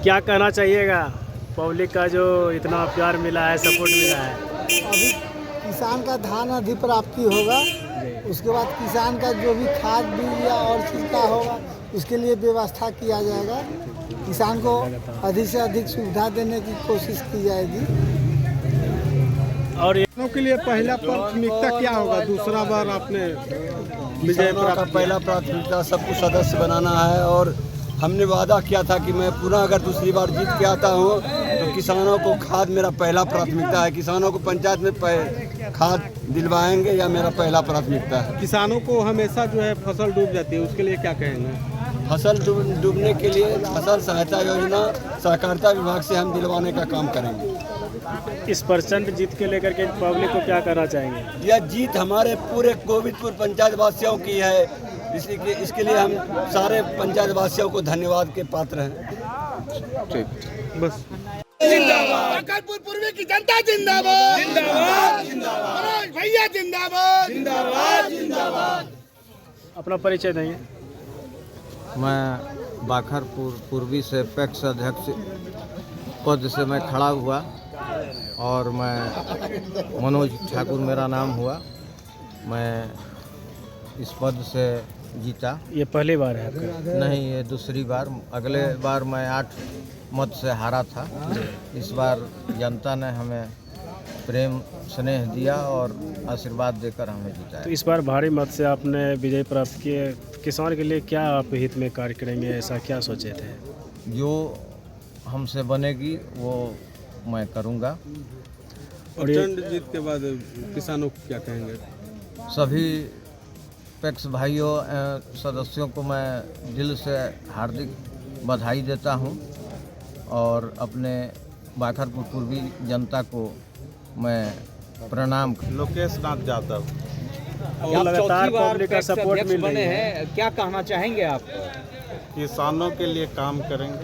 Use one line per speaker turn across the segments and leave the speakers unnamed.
क्या कहना चाहिएगा पब्लिक का जो इतना प्यार मिला है, सपोर्ट मिला है?
अभी किसान का धान अधिप्राप्ति होगा, उसके बाद किसान का जो भी खाद बीज या और चीज़ का होगा उसके लिए व्यवस्था किया जाएगा। किसान को अधिक से अधिक सुविधा देने की कोशिश की जाएगी।
और
किसानों के लिए पहला प्राथमिकता क्या होगा? दूसरा बार आपने विजय
किसानों का पहला प्राथमिकता सबको सदस्य बनाना है और हमने वादा किया था कि मैं पुनः अगर दूसरी बार जीत के आता हूँ तो किसानों को खाद मेरा पहला प्राथमिकता है। किसानों को पंचायत में खाद दिलवाएंगे या मेरा पहला प्राथमिकता है।
किसानों को हमेशा जो है फसल डूब जाती है, उसके लिए क्या कहेंगे?
फसल डूबने के लिए फसल सहायता योजना सहकारिता विभाग से हम दिलवाने का काम करेंगे।
इस % जीत के लेकर के पब्लिक को क्या करना चाहेंगे?
यह जीत हमारे पूरे गोविंदपुर पंचायत वासियों की है, इसलिए इसके लिए हम सारे पंचायत वासियों को धन्यवाद के पात्र हैं।
ठीक, बस।
कानपुर पूर्वी की जनता जिंदाबाद, जिंदाबाद, जिंदाबाद, मनोज भैया जिंदाबाद, जिंदाबाद, जिंदाबाद।
अपना परिचय देंगे।
मैं बाखरपुर पूर्वी से पैक्स अध्यक्ष पद से मैं खड़ा हुआ और मैं मनोज ठाकुर मेरा नाम हुआ। मैं इस पद से जीता।
ये पहली बार है आपका?
नहीं, ये दूसरी बार। अगले बार मैं 8 मत से हारा था। इस बार जनता ने हमें प्रेम स्नेह दिया और आशीर्वाद देकर हमें जिताया।
तो इस बार भारी मत से आपने विजय प्राप्त किए। किसान के लिए क्या आप हित में कार्य करेंगे, ऐसा क्या सोचे थे?
जो हमसे बनेगी वो मैं करूँगा।
प्रचंड जीत के बाद किसानों को क्या कहेंगे?
सभी पैक्स भाइयों सदस्यों को मैं दिल से हार्दिक बधाई देता हूं और अपने बाखरपुर पूर्वी जनता को मैं प्रणाम।
लोकेश नाथ यादव।
और लगातार पब्लिक का सपोर्ट मिल रही है,
क्या कहना चाहेंगे आप?
किसानों के लिए काम करेंगे।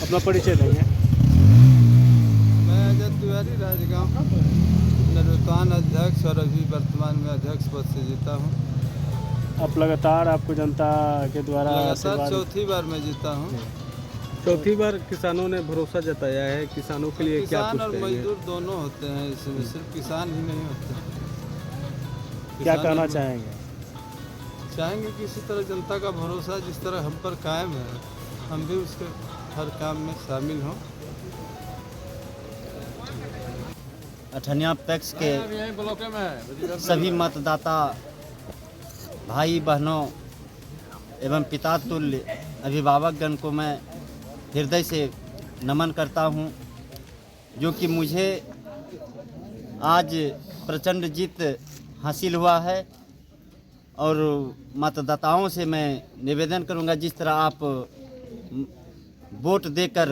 अपना परिचय देंगे।
मैं अजय तिवारी राजगांव नवनिर्वाचित अध्यक्ष और अभी वर्तमान में अध्यक्ष पद से जीता हूँ।
अब लगातार आपको जनता के द्वारा
लगातार चौथी बार मैं जीता हूँ।
चौथी बार किसानों ने भरोसा जताया है। किसानों के लिए क्या
किसान
कुछ
और
कहेंगे?
मजदूर दोनों होते हैं, इसमें सिर्फ किसान ही नहीं होते।
क्या
किसान
कहना
और-
चाहेंगे?
चाहेंगे कि इसी तरह जनता का भरोसा जिस तरह हम पर कायम है, हम भी उसके हर काम में शामिल हों।
अठनिया पैक्स के सभी मतदाता भाई बहनों एवं पिता तुल्य अभिभावकगण को मैं हृदय से नमन करता हूं, जो कि मुझे आज प्रचंड जीत हासिल हुआ है। और मतदाताओं से मैं निवेदन करूंगा, जिस तरह आप वोट देकर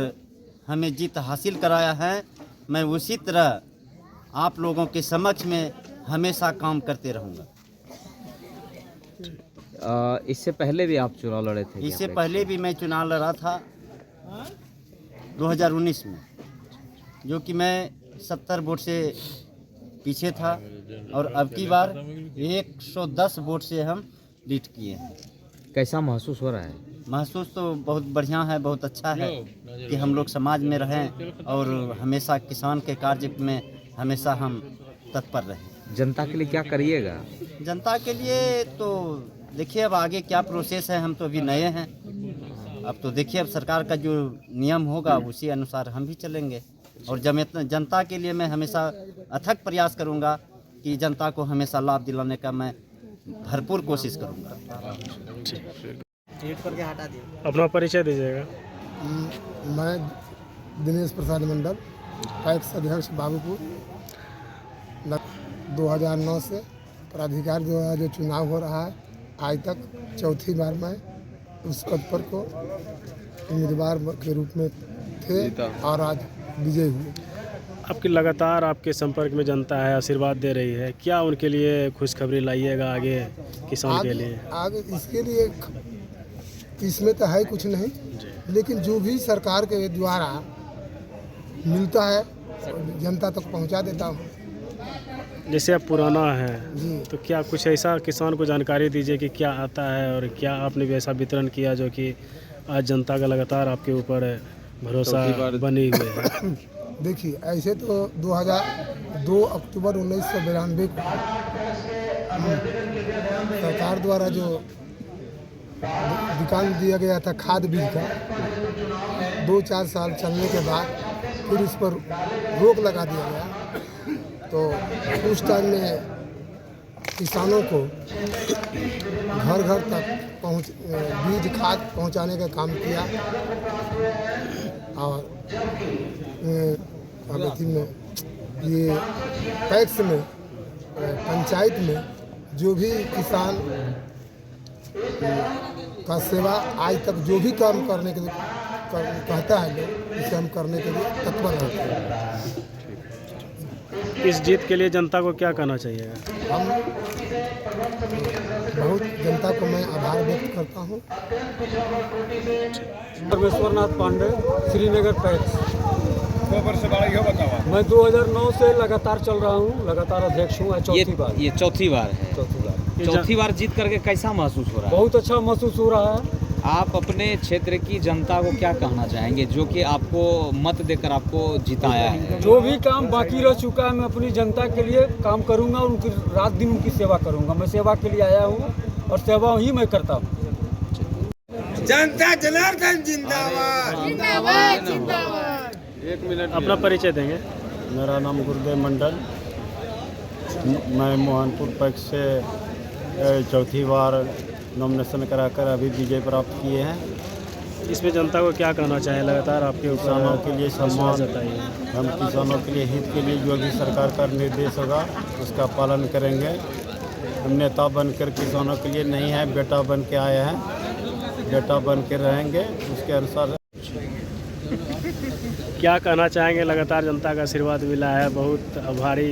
हमें जीत हासिल कराया है, मैं उसी तरह आप लोगों के समक्ष में हमेशा काम करते रहूंगा। इससे पहले भी आप चुनाव लड़े थे?
इससे पहले भी मैं चुनाव लड़ा था 2019 में, जो कि मैं 70 वोट से पीछे था और अब की बार 110 वोट से हम लीड किए हैं।
कैसा महसूस हो रहा है?
महसूस तो बहुत बढ़िया है, बहुत अच्छा है कि हम लोग समाज में रहें और हमेशा किसान के कार्य में हमेशा हम तत्पर रहें।
जनता के लिए क्या करिएगा?
जनता के लिए तो देखिए अब आगे क्या प्रोसेस है, हम तो अभी नए हैं। अब तो देखिए अब सरकार का जो नियम होगा उसी अनुसार हम भी चलेंगे और जनता के लिए मैं हमेशा अथक प्रयास करूंगा कि जनता को हमेशा लाभ दिलाने का मैं भरपूर कोशिश करूंगा।
अपना परिचय दीजिएगा।
मैं दिनेश प्रसाद मंडल, पैक्स अध्यक्ष बाबूपुर। 2009 से प्राधिकार जो चुनाव हो रहा है, आज तक चौथी बार मैं उस पद पर को उम्मीदवार के रूप में थे और आज विजय हुए।
आपकी लगातार आपके संपर्क में जनता है, आशीर्वाद दे रही है, क्या उनके लिए खुशखबरी लाइएगा आगे किसान के लिए?
आगे इसके लिए इसमें तो है कुछ नहीं, लेकिन जो भी सरकार के द्वारा मिलता है जनता तक पहुंचा देता हूं।
जैसे आप पुराना है
जी।
तो क्या कुछ ऐसा किसान को जानकारी दीजिए कि क्या आता है और क्या आपने भी ऐसा वितरण किया जो कि आज जनता का लगातार आपके ऊपर भरोसा बनी हुई है।
देखिए ऐसे तो 2 अक्टूबर 1992 को सरकार द्वारा जो दुकान दिया गया था खाद बीज का 2-4 साल चलने के बाद फिर इस पर रोक लगा दिया गया। तो उस टाइम में किसानों को घर घर तक बीज खाद पहुंचाने का काम किया और अमेठी में ये पैक्स में पंचायत में जो भी किसान का सेवा आज तक जो भी काम करने के लिए कहता है लोग इसे हम करने के लिए तत्पर रहते हैं।
इस जीत के लिए जनता को क्या करना चाहिए?
हम बहुत जनता को मैं आभार व्यक्त करता हूँ।
परमेश्वरनाथ पांडे, श्रीनगर पैक्स।
2 वर्ष से बड़ा ही हो बतावा।
मैं 2009 से लगातार चल रहा हूँ, लगातार अध्यक्ष हूँ। चौथी बार
ये चौथी बार है। चौथी बार जीत करके कैसा महसूस हो रहा है?
बहुत अच्छा महसूस हो रहा है।
आप अपने क्षेत्र की जनता को क्या कहना चाहेंगे जो कि आपको मत देकर आपको जिताया है?
जो भी काम बाकी रह चुका है मैं अपनी जनता के लिए काम करूंगा, उनकी रात दिन उनकी सेवा करूंगा। मैं सेवा के लिए आया हूं और सेवा ही मैं करता हूं।
जनता जनार्दन जिंदाबाद जिंदाबाद जिंदाबाद।
1 मिनट
अपना परिचय देंगे।
मेरा नाम गुरुदेव मंडल, मैं मोहनपुर पैक्स से चौथी बार नॉमिनेशन कराकर अभी विजय प्राप्त किए हैं।
इसमें जनता को क्या कहना चाहें? लगातार आपके
किसानों के लिए सम्मान
जताइए।
हम किसानों के लिए हित के लिए जो भी सरकार का निर्देश होगा उसका पालन करेंगे। हम नेता बनकर किसानों के लिए नहीं है, बेटा बन के आए हैं, बेटा बन के रहेंगे उसके अनुसार।
क्या कहना चाहेंगे? लगातार जनता का आशीर्वाद मिला है, बहुत भारी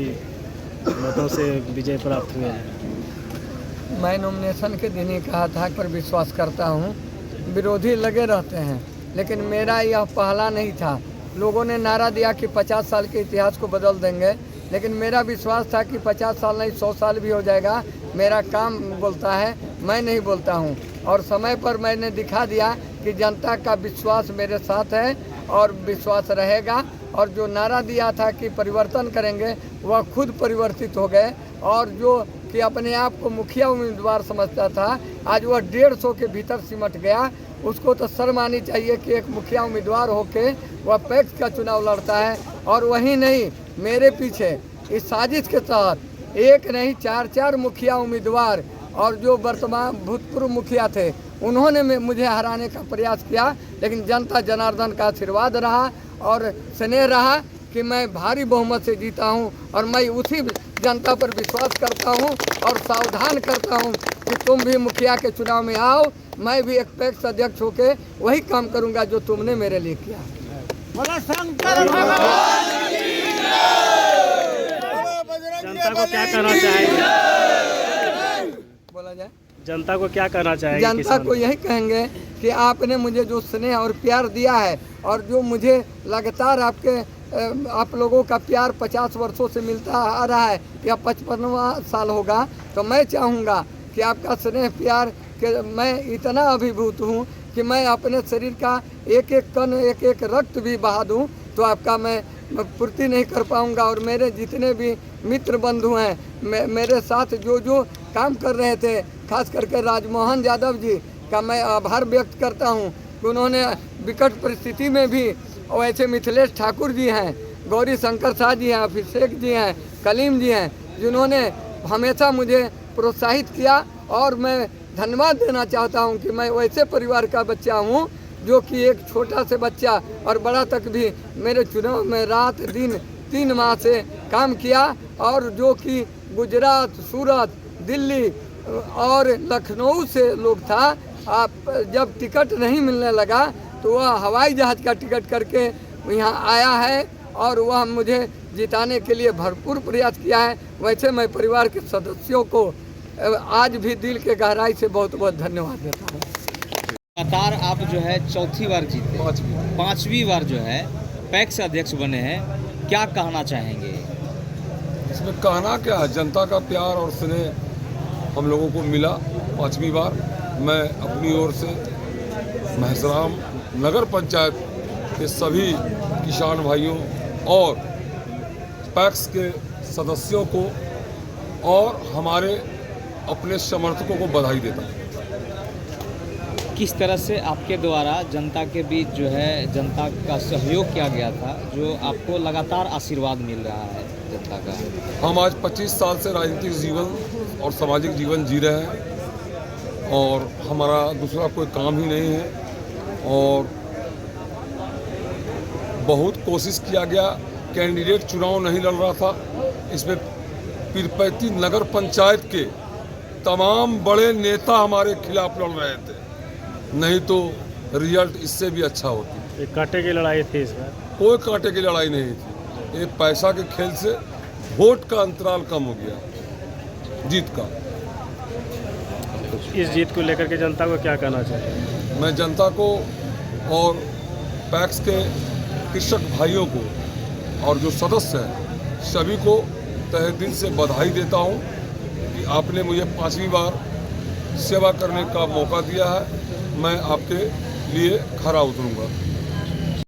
मतों से विजय प्राप्त हुए हैं।
मैं नॉमिनेशन के दिन ही कहा था पर विश्वास करता हूँ। विरोधी लगे रहते हैं लेकिन मेरा यह पहला नहीं था। लोगों ने नारा दिया कि 50 साल के इतिहास को बदल देंगे, लेकिन मेरा विश्वास था कि 50 साल नहीं 100 साल भी हो जाएगा। मेरा काम बोलता है, मैं नहीं बोलता हूँ। और समय पर मैंने दिखा दिया कि जनता का विश्वास मेरे साथ है और विश्वास रहेगा। और जो नारा दिया था कि परिवर्तन करेंगे वह खुद परिवर्तित हो गए। और जो कि अपने आप को मुखिया उम्मीदवार समझता था आज वह 150 के भीतर सिमट गया। उसको तो शर्म आनी चाहिए कि एक मुखिया उम्मीदवार होके वह पैक्स का चुनाव लड़ता है। और वही नहीं, मेरे पीछे इस साजिश के तहत एक नहीं 4 मुखिया उम्मीदवार और जो वर्तमान भूतपूर्व मुखिया थे उन्होंने मुझे हराने का प्रयास किया। लेकिन जनता जनार्दन का आशीर्वाद रहा और स्नेह रहा कि मैं भारी बहुमत से जीता हूं। और मैं उसी जनता पर विश्वास करता हूं और सावधान करता हूं कि तुम भी मुखिया के चुनाव में आओ। मैं भी एक पैक्स अध्यक्ष होके वही काम करूंगा जो तुमने मेरे लिए किया।
जनता को क्या कहना चाहेंगे?
बोला जाए,
जनता को क्या कहना चाहेंगे?
जनता को यही कहेंगे कि आपने मुझे जो स्नेह और प्यार दिया है और जो मुझे लगातार आप लोगों का प्यार 50 वर्षों से मिलता आ रहा है या 55वां साल होगा, तो मैं चाहूँगा कि आपका स्नेह प्यार के मैं इतना अभिभूत हूँ कि मैं अपने शरीर का एक एक कण एक एक रक्त भी बहा दूँ तो आपका मैं पूर्ति नहीं कर पाऊँगा। और मेरे जितने भी मित्र बंधु हैं मेरे साथ जो काम कर रहे थे, खास करके राजमोहन यादव जी का मैं आभार व्यक्त करता हूँ कि उन्होंने विकट परिस्थिति में भी, वैसे मिथिलेश ठाकुर जी हैं, गौरी शंकर शाह जी हैं, अभिषेक जी हैं, कलीम जी हैं, जिन्होंने हमेशा मुझे प्रोत्साहित किया। और मैं धन्यवाद देना चाहता हूं कि मैं वैसे परिवार का बच्चा हूं जो कि एक छोटा से बच्चा और बड़ा तक भी मेरे चुनाव में रात दिन 3 माह से काम किया। और जो कि गुजरात, सूरत, दिल्ली और लखनऊ से लोग था, आप जब टिकट नहीं मिलने लगा तो वह हवाई जहाज़ का टिकट करके यहाँ आया है और वह मुझे जिताने के लिए भरपूर प्रयास किया है। वैसे मैं परिवार के सदस्यों को आज भी दिल के गहराई से बहुत बहुत धन्यवाद देता हूँ।
लगातार आप जो है चौथी बार जीते, 5वीं बार जो है पैक्स अध्यक्ष बने हैं, क्या कहना चाहेंगे?
इसमें कहना क्या है, जनता का प्यार और स्नेह हम लोगों को मिला 5वीं बार। मैं अपनी ओर से महसराम नगर पंचायत के सभी किसान भाइयों और पैक्स के सदस्यों को और हमारे अपने समर्थकों को बधाई देता हूँ।
किस तरह से आपके द्वारा जनता के बीच जो है जनता का सहयोग किया गया था, जो आपको लगातार आशीर्वाद मिल रहा है जनता का?
हम आज 25 साल से राजनीतिक जीवन और सामाजिक जीवन जी रहे हैं और हमारा दूसरा कोई काम ही नहीं है और बहुत कोशिश किया गया। कैंडिडेट चुनाव नहीं लड़ रहा था, इसमें पीरपैती नगर पंचायत के तमाम बड़े नेता हमारे खिलाफ लड़ रहे थे, नहीं तो रिजल्ट इससे भी अच्छा होती।
एक कांटे की लड़ाई थी इस बार?
कोई कांटे की लड़ाई नहीं थी, ये पैसा के खेल से वोट का अंतराल कम हो गया जीत का।
इस जीत को लेकर के जनता को क्या कहना चाहिए?
मैं जनता को और पैक्स के कृषक भाइयों को और जो सदस्य हैं सभी को तहे दिल से बधाई देता हूं कि आपने मुझे 5वीं बार सेवा करने का मौका दिया है। मैं आपके लिए खरा उतरूंगा।